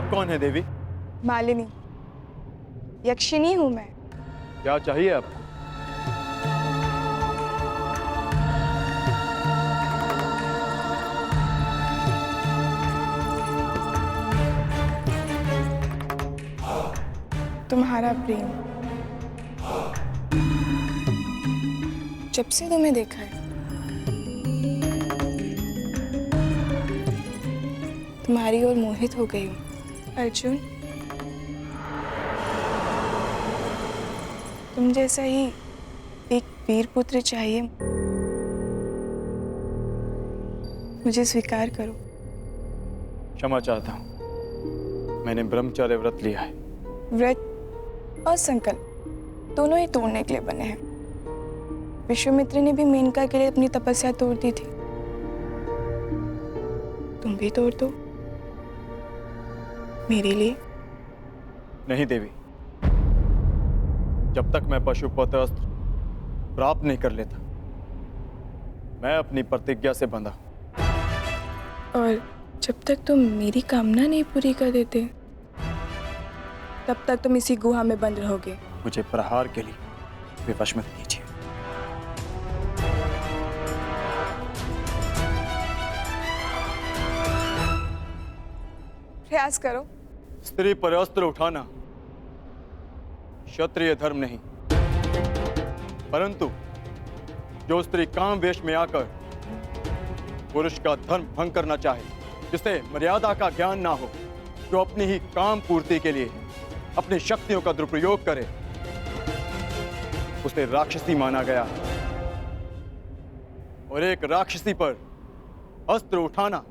आप कौन है देवी? मालिनी, यक्षिणी हूं मैं। क्या चाहिए आपको? तुम्हारा प्रेम। जब से तुम्हें देखा है तुम्हारी ओर मोहित हो गई हूँ अर्जुन। तुम जैसा ही एक वीर पुत्र चाहिए। मुझे स्वीकार करो। क्षमा चाहता हूँ, मैंने ब्रह्मचर्य व्रत लिया है। व्रत और संकल्प दोनों ही तोड़ने के लिए बने हैं। विश्वामित्र ने भी मेनका के लिए अपनी तपस्या तोड़ दी थी। तुम भी तोड़ दो मेरे लिए। नहीं देवी, जब तक मैं पशुपत अस्त्र प्राप्त नहीं कर लेता, मैं अपनी प्रतिज्ञा से बंधा हूं। और जब तक तुम मेरी कामना नहीं पूरी कर देते, तब तक तुम इसी गुहा में बंद रहोगे। मुझे प्रहार के लिए विवश मत कीजिए। प्रयास करो। स्त्री पर अस्त्र उठाना क्षत्रिय धर्म नहीं, परंतु जो स्त्री काम वेश में आकर पुरुष का धर्म भंग करना चाहे, जिसे मर्यादा का ज्ञान ना हो, जो अपनी ही काम पूर्ति के लिए अपनी शक्तियों का दुरुपयोग करे, उसे राक्षसी माना गया। और एक राक्षसी पर अस्त्र उठाना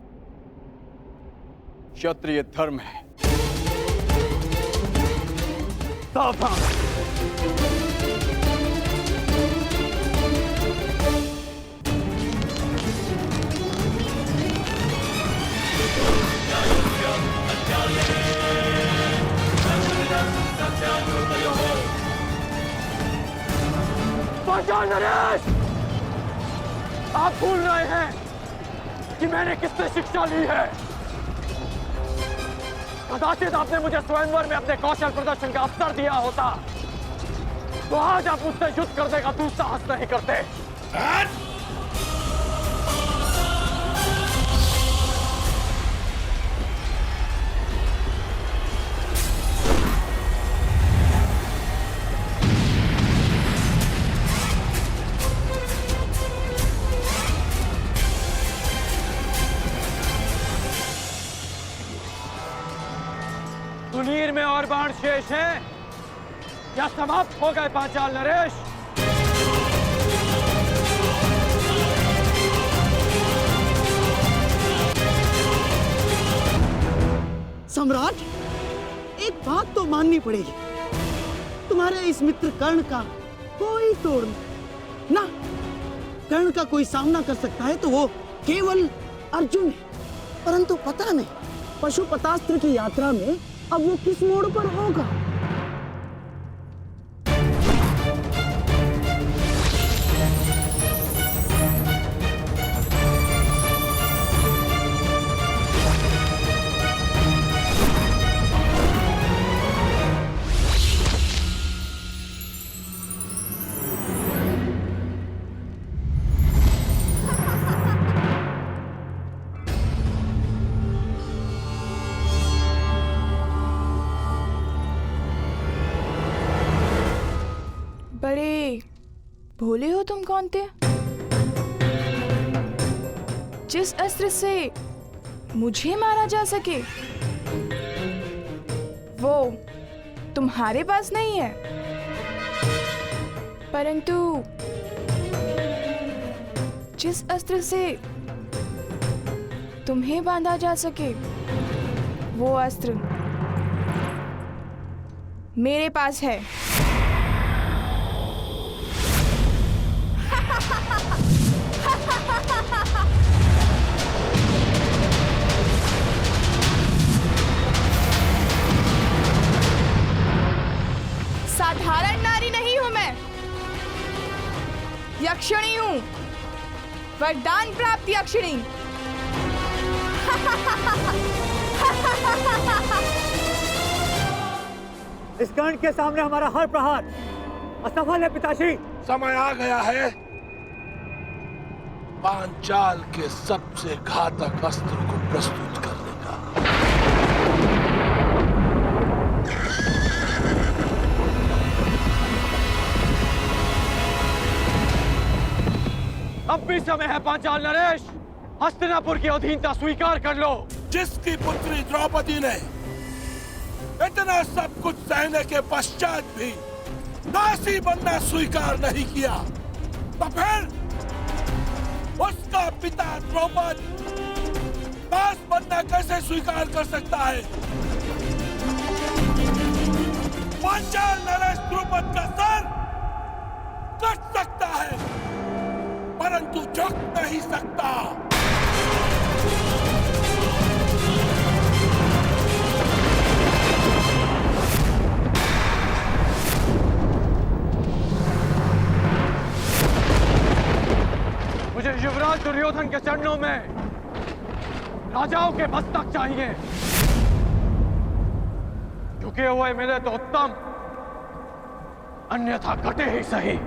क्षत्रिय धर्म है। सावधान! नरेश, आप भूल रहे हैं कि मैंने किससे शिक्षा ली है। कदाचित आपने मुझे स्वयंवर में अपने कौशल प्रदर्शन का अवसर दिया होता तो आज आप मुझसे युद्ध करने का दुस्साहस नहीं करते। सुनीर में और बाण शेष हैं या समाप्त हो गए पांचाल नरेश? सम्राट, एक बात तो माननी पड़ेगी, तुम्हारे इस मित्र कर्ण का कोई तोड़ नहीं ना। कर्ण का कोई सामना कर सकता है तो वो केवल अर्जुन है, परंतु पता नहीं पशुपतास्त्र की यात्रा में अब वो किस मोड़ पर होगा। बड़े भोले हो तुम कौनते। जिस अस्त्र से मुझे मारा जा सके वो तुम्हारे पास नहीं है, परंतु जिस अस्त्र से तुम्हें बांधा जा सके वो अस्त्र मेरे पास है। साधारण नारी नहीं हूं मैं, यक्षिणी हूं, वरदान प्राप्त यक्षिणी। इस कर्ण के सामने हमारा हर प्रहार असफल है पिताश्री। समय आ गया है पांचाल के सबसे घातक अस्त्र को प्रस्तुत करने का। अब भी समय है पांचाल नरेश, हस्तिनापुर की अधीनता स्वीकार कर लो। जिसकी पुत्री द्रौपदी ने इतना सब कुछ सहने के पश्चात भी दासी बनना स्वीकार नहीं किया, तो फिर उसका पिता द्रौपद दास बनना कैसे स्वीकार कर सकता है? पांचाल नरेश द्रुपद का सर कट सकता है परंतु झुक नहीं सकता। मुझे युवराज दुर्योधन के चरणों में राजाओं के मस्तक चाहिए। झुके हुए मिले तो उत्तम, अन्यथा कटे ही सही।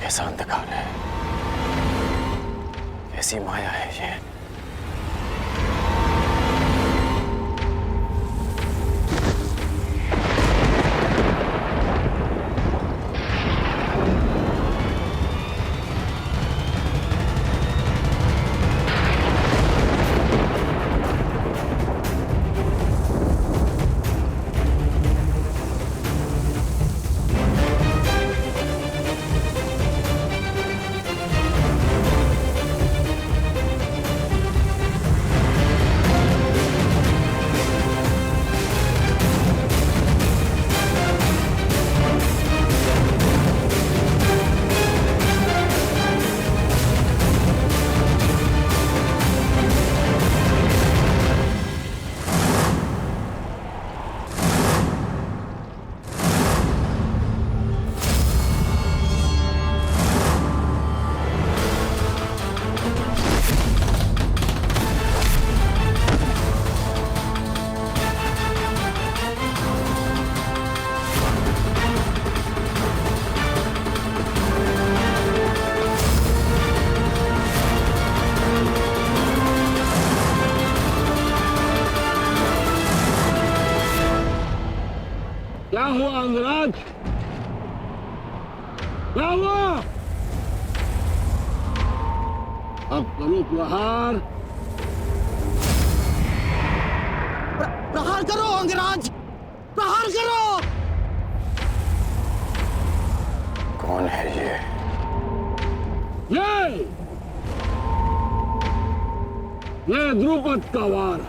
कैसा अंधकार है, कैसी माया है ये। क्या हुआ अंगराज? क्या हुआ? अब करो प्रहार। प्रहार करो अंगराज, प्रहार करो। कौन है ये? ये द्रुपद का वार।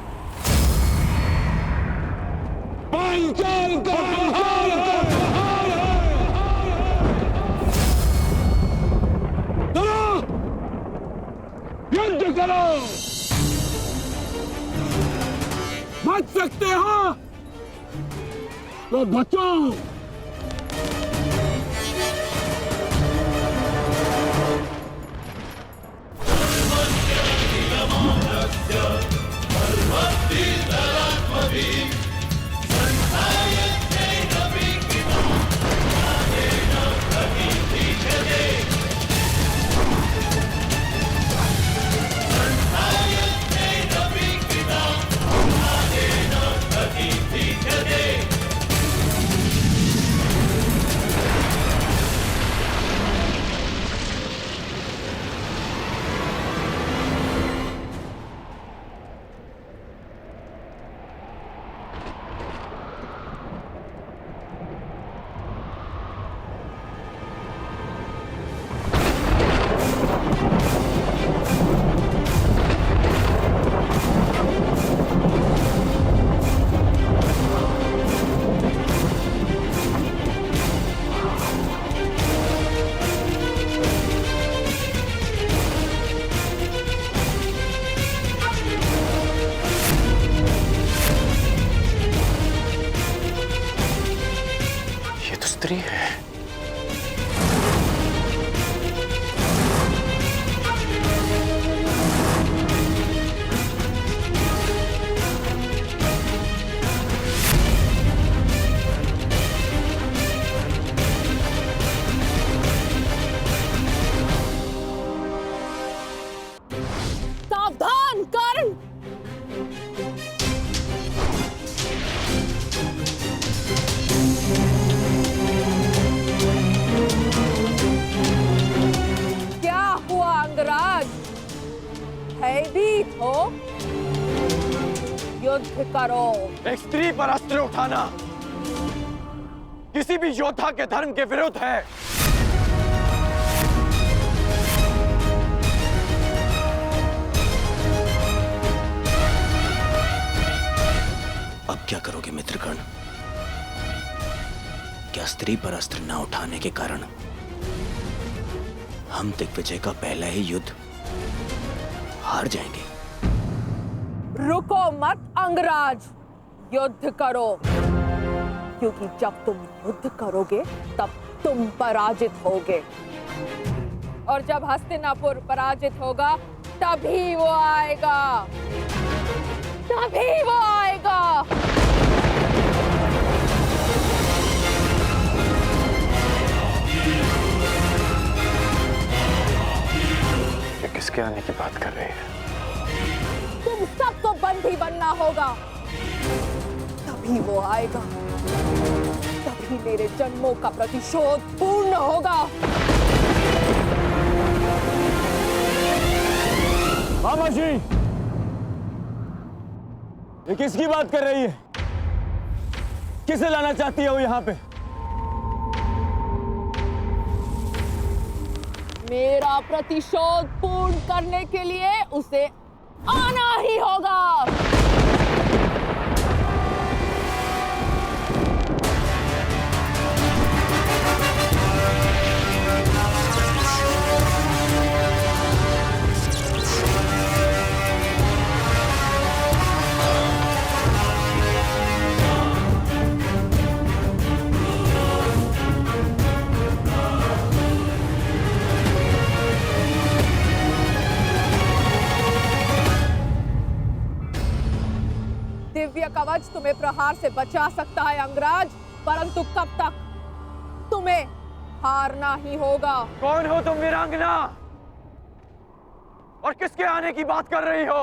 पांचाल का प्रहार है। चलो करो। बच सकते हो तो बचो। स्त्री है। सावधान कर्ण। क्या हुआ अंगराज? भयभीत हो? युद्ध करो। एक स्त्री पर अस्त्र उठाना किसी भी योद्धा के धर्म के विरुद्ध है। अब क्या करोगे मित्रगण? क्या स्त्री पर अस्त्र न उठाने के कारण हम दिग्विजय का पहला ही युद्ध हार जाएंगे? रुको मत अंगराज, युद्ध करो, क्योंकि जब तुम युद्ध करोगे तब तुम पराजित होगे, और जब हस्तिनापुर पराजित होगा तभी वो आएगा, तभी वो आएगा। ये किसके आने की बात कर रही है? तुम सबको बंदी बनना होगा, तभी वो आएगा, तभी मेरे जन्मों का प्रतिशोध पूर्ण होगा। मामा जी, ये किसकी बात कर रही है? किसे लाना चाहती है वो यहाँ पे? मेरा प्रतिशोध पूर्ण करने के लिए उसे आना ही होगा। दिव्य कवच तुम्हें प्रहार से बचा सकता है अंगराज, परंतु कब तक? तुम्हें हारना ही होगा। कौन हो तुम वीरांगना? और किसके आने की बात कर रही हो?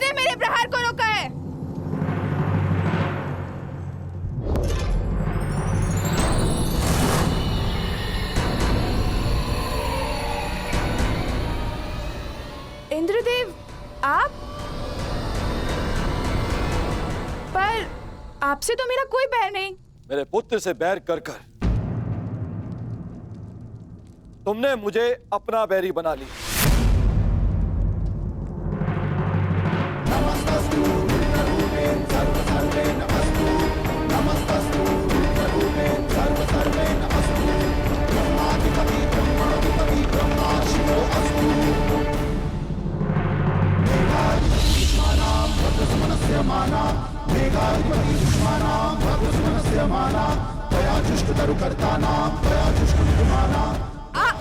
किसने मेरे प्रहार को रोका है? इंद्रदेव, आप? पर आपसे तो मेरा कोई बैर नहीं। मेरे पुत्र से बैर कर कर तुमने मुझे अपना बैरी बना लिया।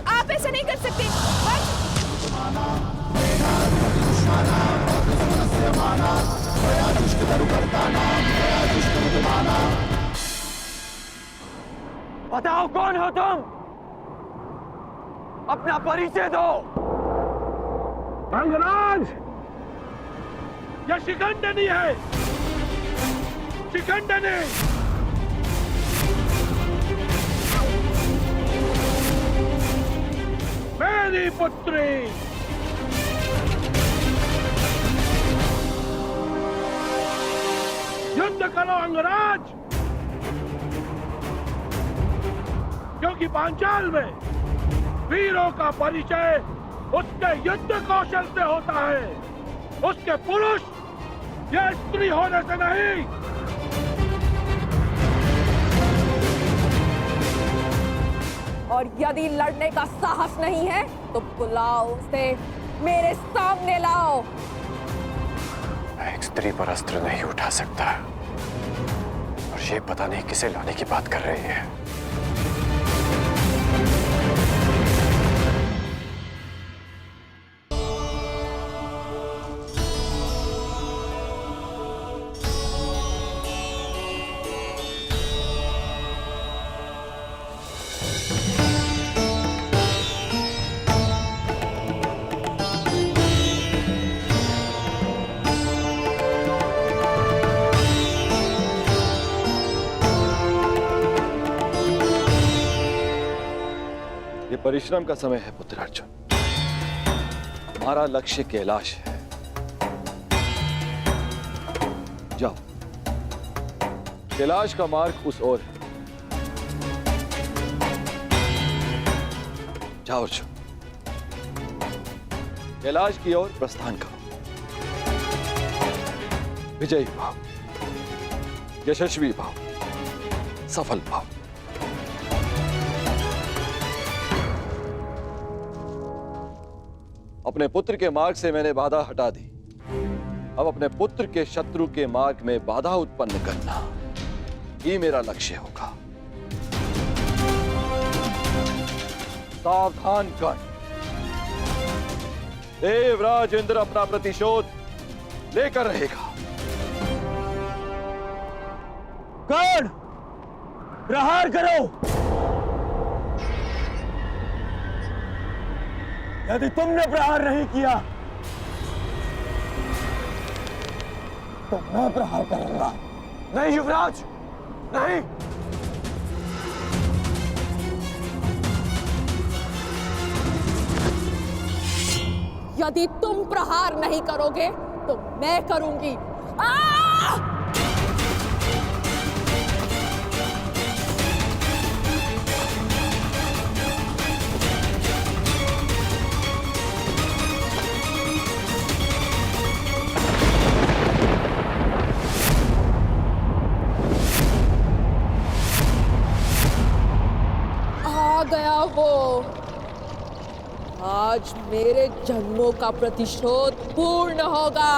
आप ऐसा नहीं कर सकते। बताओ कौन हो तुम? अपना परिचय दो। अंगराज, यह शिखंडनी है, शिखंडनी। मेरी पुत्री। युद्ध करो अंगराज, क्योंकि पांचाल में वीरों का परिचय उसके युद्ध कौशल से होता है, उसके पुरुष या स्त्री होने से नहीं। और यदि लड़ने का साहस नहीं है तो बुलाओ उसे, मेरे सामने लाओ। मैं एक स्त्री पर अस्त्र नहीं उठा सकता, और ये पता नहीं किसे लाने की बात कर रही है। ये परिश्रम का समय है पुत्र अर्जुन। हमारा लक्ष्य कैलाश है। जाओ, कैलाश का मार्ग उस ओर है। जाओ अर्जुन, कैलाश की ओर प्रस्थान करो। विजयी भाव, यशस्वी भाव, सफल भाव। अपने पुत्र के मार्ग से मैंने बाधा हटा दी। अब अपने पुत्र के शत्रु के मार्ग में बाधा उत्पन्न करना ही मेरा लक्ष्य होगा। सावधान कर, देवराज इंद्र अपना प्रतिशोध लेकर रहेगा। कर्ण, प्रहार करो। यदि तुमने प्रहार नहीं किया तो मैं प्रहार करूंगा। नहीं युवराज, नहीं। यदि तुम प्रहार नहीं करोगे तो मैं करूंगी। आ गया वो। आज मेरे जन्मों का प्रतिशोध पूर्ण होगा।